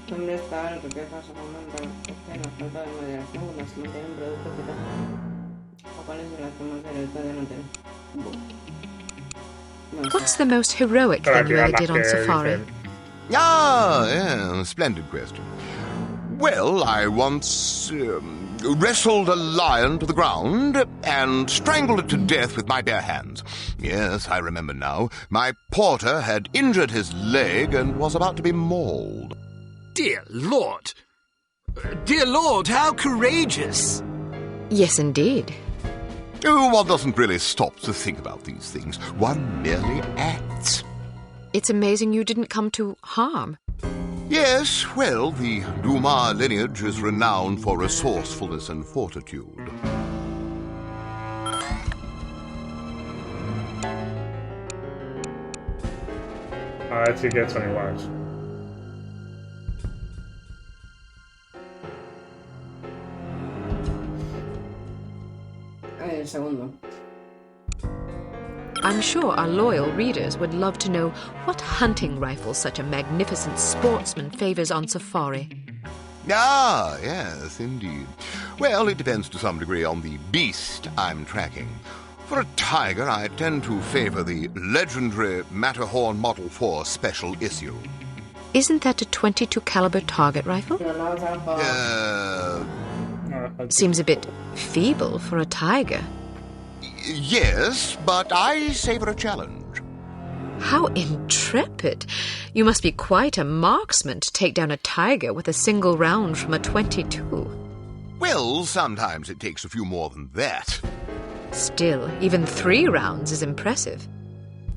¿Dónde está el que pasa con la falta de moderación cuando se mantiene un producto que tal? ¿O cuál es el acto más directo de no tener? What's the most heroic thing you ever did on safari? Ah, splendid question. Well, I once wrestled a lion to the ground and strangled it to death with my bare hands. Yes, I remember now. My porter had injured his leg and was about to be mauled. Dear Lord! Dear Lord, how courageous! Yes, indeed. Oh, one doesn't really stop to think about these things. One merely acts. It's amazing you didn't come to harm. Yes, well, the Dumas lineage is renowned for resourcefulness and fortitude. A ver si que son iguales. El segundo. I'm sure our loyal readers would love to know what hunting rifle such a magnificent sportsman favors on safari. Ah, yes, indeed. Well, it depends to some degree on the beast I'm tracking. For a tiger, I tend to favor the legendary Matterhorn Model 4 special issue. Isn't that a .22 caliber target rifle? Seems a bit feeble for a tiger. Yes, but I savor a challenge. How intrepid. You must be quite a marksman to take down a tiger with a single round from a .22. Well, sometimes it takes a few more than that. Still, even 3 rounds is impressive.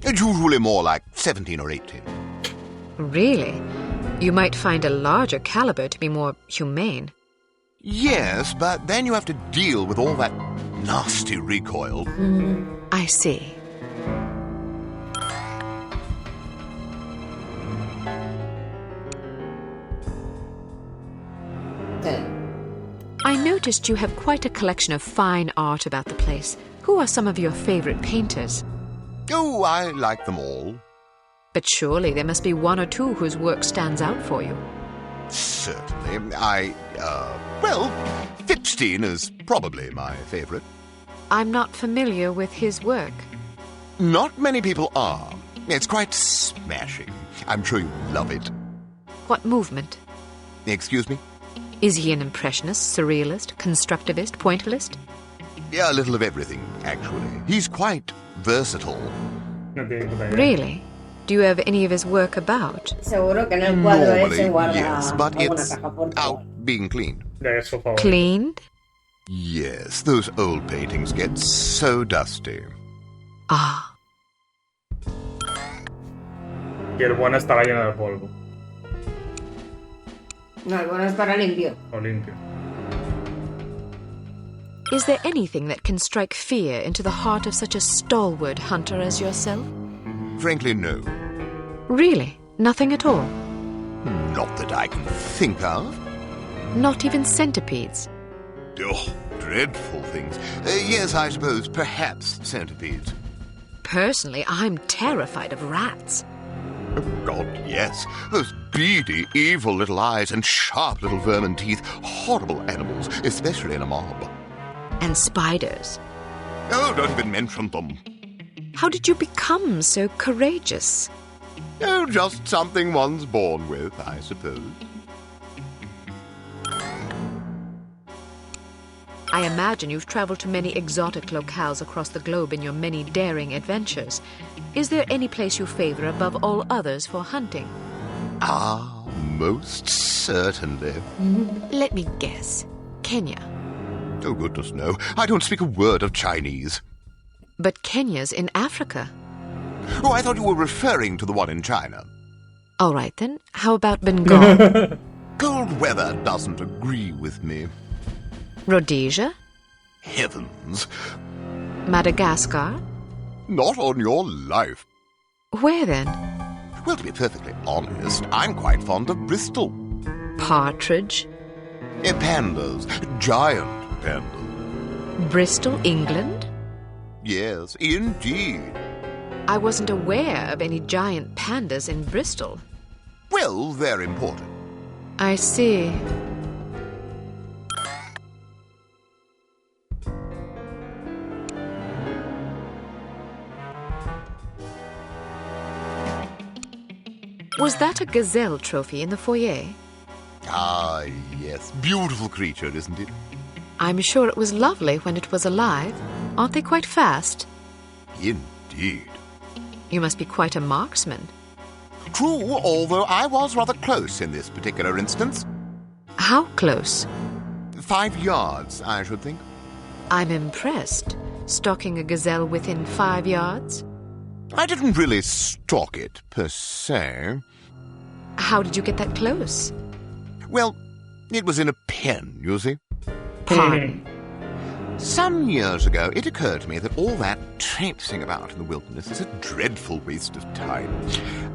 It's usually more like 17 or 18. Really? You might find a larger caliber to be more humane. Yes, but then you have to deal with all that nasty recoil. I see. I noticed you have quite a collection of fine art about the place. Who are some of your favorite painters? Oh, I like them all. But surely there must be 1 or 2 whose work stands out for you. Certainly. Well, Pheytriu is probably my favorite. I'm not familiar with his work. Not many people are. It's quite smashing. I'm sure you love it. What movement? Excuse me? Is he an impressionist, surrealist, constructivist, pointillist? Yeah, a little of everything, actually. He's quite versatile. Really? Do you have any of his work about? Normally, yes, but it's out being cleaned. Cleaned? Yes, those old paintings get so dusty. Ah. Y el bueno estará lleno de polvo. No, el bueno estará limpio. O limpio. Is there anything that can strike fear into the heart of such a stalwart hunter as yourself? Frankly, no. Really? Nothing at all? Not that I can think of. Not even centipedes? Oh, dreadful things. Yes, I suppose, perhaps centipedes. Personally, I'm terrified of rats. Oh, God, yes. Those beady, evil little eyes and sharp little vermin teeth. Horrible animals, especially in a mob. And spiders. Oh, don't even mention them. How did you become so courageous? Oh, just something one's born with, I suppose. I imagine you've traveled to many exotic locales across the globe in your many daring adventures. Is there any place you favor above all others for hunting? Ah, most certainly. Let me guess. Kenya. Oh, goodness, no. I don't speak a word of Chinese. But Kenya's in Africa. Oh, I thought you were referring to the one in China. All right, then. How about Bengal? Cold weather doesn't agree with me. Rhodesia? Heavens. Madagascar? Not on your life. Where then? Well, to be perfectly honest, I'm quite fond of Bristol. Partridge? Pandas. Giant pandas. Bristol, England? Yes, indeed. I wasn't aware of any giant pandas in Bristol. Well, they're important. I see. Was that a gazelle trophy in the foyer? Ah, yes. Beautiful creature, isn't it? I'm sure it was lovely when it was alive. Aren't they quite fast? Indeed. You must be quite a marksman. True, although I was rather close in this particular instance. How close? 5 yards, I should think. I'm impressed. Stalking a gazelle within 5 yards? I didn't really stalk it, per se. How did you get that close? Well, it was in a pen, you see. Pardon? Some years ago, it occurred to me that all that traipsing about in the wilderness is a dreadful waste of time.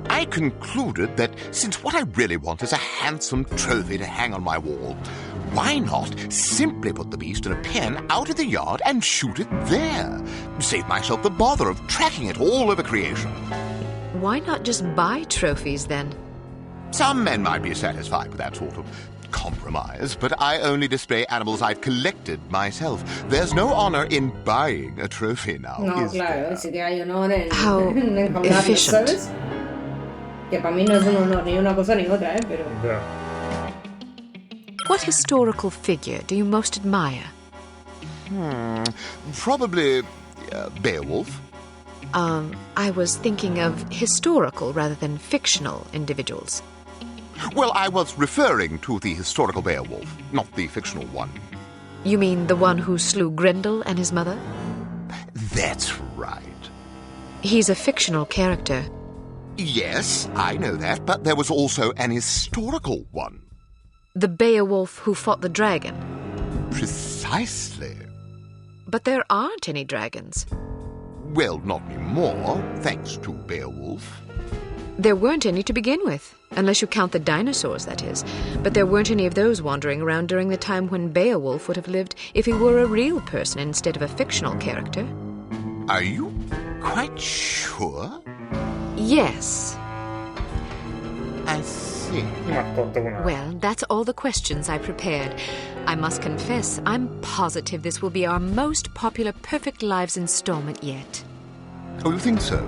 I concluded that since what I really want is a handsome trophy to hang on my wall, why not simply put the beast in a pen out in the yard and shoot it there? Save myself the bother of tracking it all over creation. Why not just buy trophies, then? Some men might be satisfied with that sort of compromise, but I only display animals I've collected myself. There's no honor in buying a trophy now, No, is claro, there? sí que hay honor en, How en comprarlo, efficient. ¿sabes? Que para mí no es un honor ni una cosa ni otra, pero... Ya. What historical figure do you most admire? Probably Beowulf. I was thinking of historical rather than fictional individuals. Well, I was referring to the historical Beowulf, not the fictional one. You mean the one who slew Grendel and his mother? That's right. He's a fictional character. Yes, I know that, but there was also an historical one. The Beowulf who fought the dragon. Precisely. But there aren't any dragons. Well, not anymore, thanks to Beowulf. There weren't any to begin with, unless you count the dinosaurs, that is. But there weren't any of those wandering around during the time when Beowulf would have lived if he were a real person instead of a fictional character. Are you quite sure? Yes. I see. Well, that's all the questions I prepared. I must confess, I'm positive this will be our most popular Perfect Lives installment yet. Oh, you think so?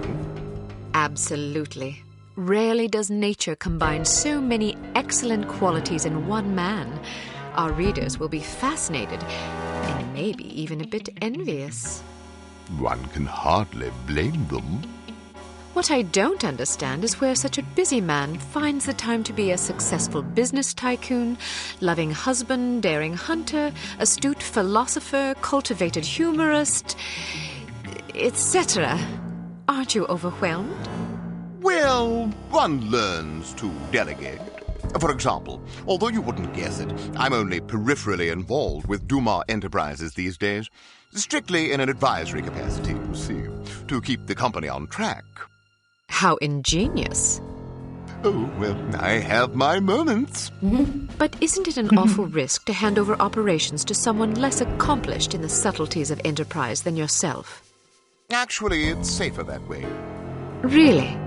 Absolutely. Rarely does nature combine so many excellent qualities in one man. Our readers will be fascinated, and maybe even a bit envious. One can hardly blame them. What I don't understand is where such a busy man finds the time to be a successful business tycoon, loving husband, daring hunter, astute philosopher, cultivated humorist, etc. Aren't you overwhelmed? Well, one learns to delegate. For example, although you wouldn't guess it, I'm only peripherally involved with Dumas Enterprises these days. Strictly in an advisory capacity, you see, to keep the company on track. How ingenious. Oh, well, I have my moments. But isn't it an awful risk to hand over operations to someone less accomplished in the subtleties of enterprise than yourself? Actually, it's safer that way. Really?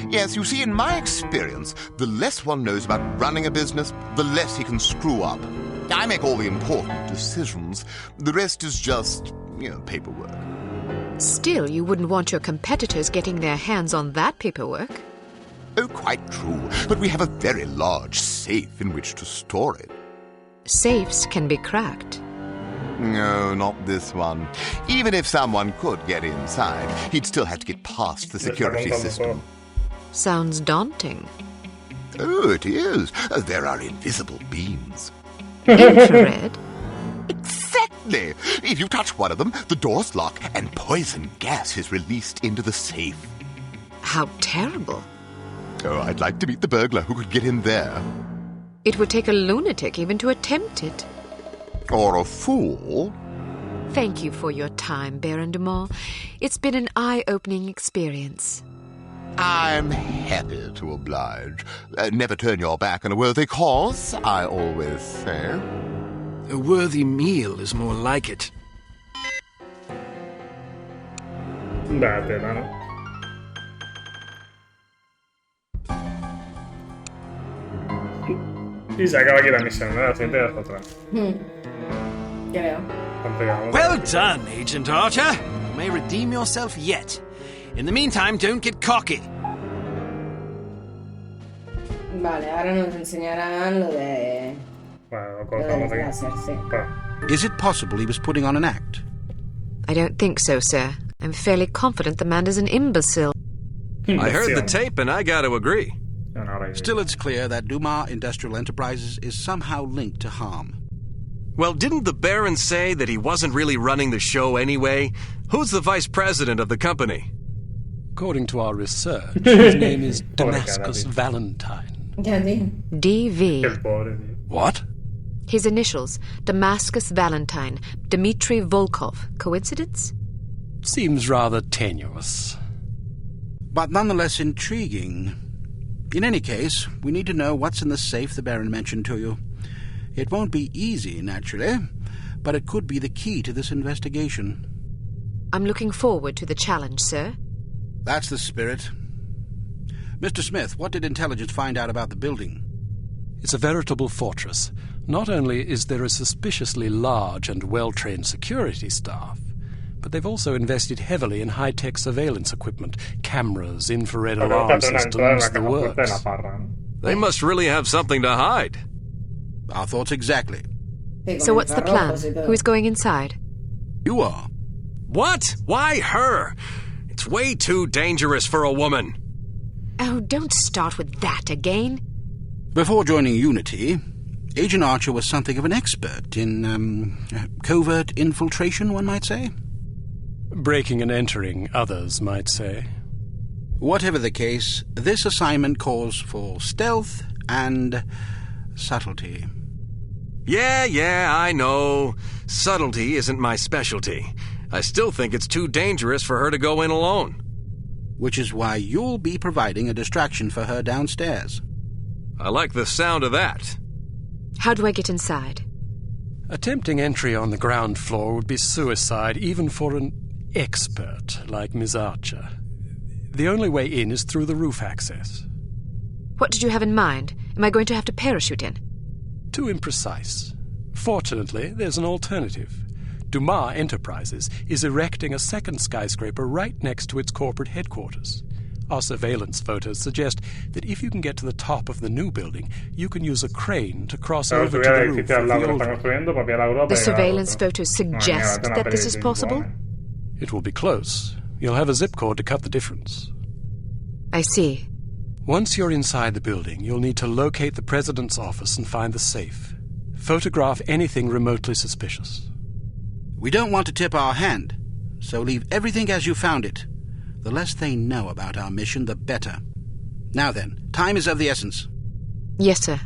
Yes, you see, in my experience, the less one knows about running a business, the less he can screw up. I make all the important decisions. The rest is just, paperwork. Still, you wouldn't want your competitors getting their hands on that paperwork. Oh, quite true. But we have a very large safe in which to store it. Safes can be cracked. No, not this one. Even if someone could get inside, he'd still have to get past the security system. Sounds daunting. Oh, it is. There are invisible beams. Infrared? Exactly! If you touch one of them, the doors lock and poison gas is released into the safe. How terrible. Oh, I'd like to meet the burglar who could get in there. It would take a lunatic even to attempt it. Or a fool. Thank you for your time, Baron Dumas. It's been an eye-opening experience. I'm happy to oblige. Never turn your back on a worthy cause, I always say. A worthy meal is more like it. Date, ¿no? Y se acaba aquí la misión, ¿no? La siguiente es otra. Creo. Well done, Agent Archer. You may redeem yourself yet. In the meantime, don't get cocky. Vale, ahora nos enseñarán lo de... Bueno, lo lo cortamos del aquí. láser, sí. Is it possible he was putting on an act? I don't think so, sir. I'm fairly confident the man is an imbecile. I heard the tape and I got to agree. Still, it's clear that Dumas Industrial Enterprises is somehow linked to harm. Well, didn't the Baron say that he wasn't really running the show anyway? Who's the vice president of the company? According to our research, his name is Damascus Valentine. DV. What? His initials, Damascus Valentine, Dmitry Volkov. Coincidence? Seems rather tenuous. But nonetheless intriguing. In any case, we need to know what's in the safe the Baron mentioned to you. It won't be easy, naturally, but it could be the key to this investigation. I'm looking forward to the challenge, sir. That's the spirit. Mr. Smith, what did intelligence find out about the building? It's a veritable fortress. Not only is there a suspiciously large and well-trained security staff, but they've also invested heavily in high-tech surveillance equipment, cameras, infrared Porque alarm buscaste una entrada en la systems, the caja fuerte de la works. parra, ¿no? They must really have something to hide. Our thoughts exactly. So what's the plan? Who's going inside? You are. What? Why her? It's way too dangerous for a woman. Oh, don't start with that again. Before joining Unity, Agent Archer was something of an expert in, covert infiltration, one might say. Breaking and entering, others might say. Whatever the case, this assignment calls for stealth and subtlety. Yeah, I know. Subtlety isn't my specialty. I still think it's too dangerous for her to go in alone. Which is why you'll be providing a distraction for her downstairs. I like the sound of that. How do I get inside? Attempting entry on the ground floor would be suicide, even for an expert like Ms. Archer. The only way in is through the roof access. What did you have in mind? Am I going to have to parachute in? Too imprecise. Fortunately, there's an alternative. Dumas Enterprises is erecting a second skyscraper right next to its corporate headquarters. Our surveillance photos suggest that if you can get to the top of the new building, you can use a crane to cross over to the roof of the old one. The surveillance photos suggest that this is possible? It will be close. You'll have a zip cord to cut the difference. I see. Once you're inside the building, you'll need to locate the president's office and find the safe. Photograph anything remotely suspicious. We don't want to tip our hand, so leave everything as you found it. The less they know about our mission, the better. Now then, time is of the essence. Yes, sir.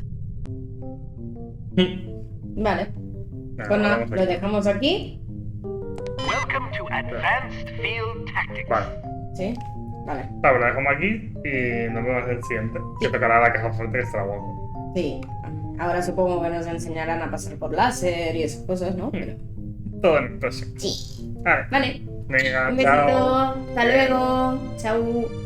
Vale. Pues nada, lo dejamos aquí. Welcome to Advanced Field Tactics. Vale. Sí, vale. Vale, lo dejamos aquí y nos vemos en el siguiente. Que tocará la caja fuerte que estará guapo. Sí. Ahora supongo que nos enseñarán a pasar por láser y esas cosas, ¿no? Pero... Todo en el próximo. Sí. Vale. Vale. Venga, Un besito. chao. Hasta luego. Chao.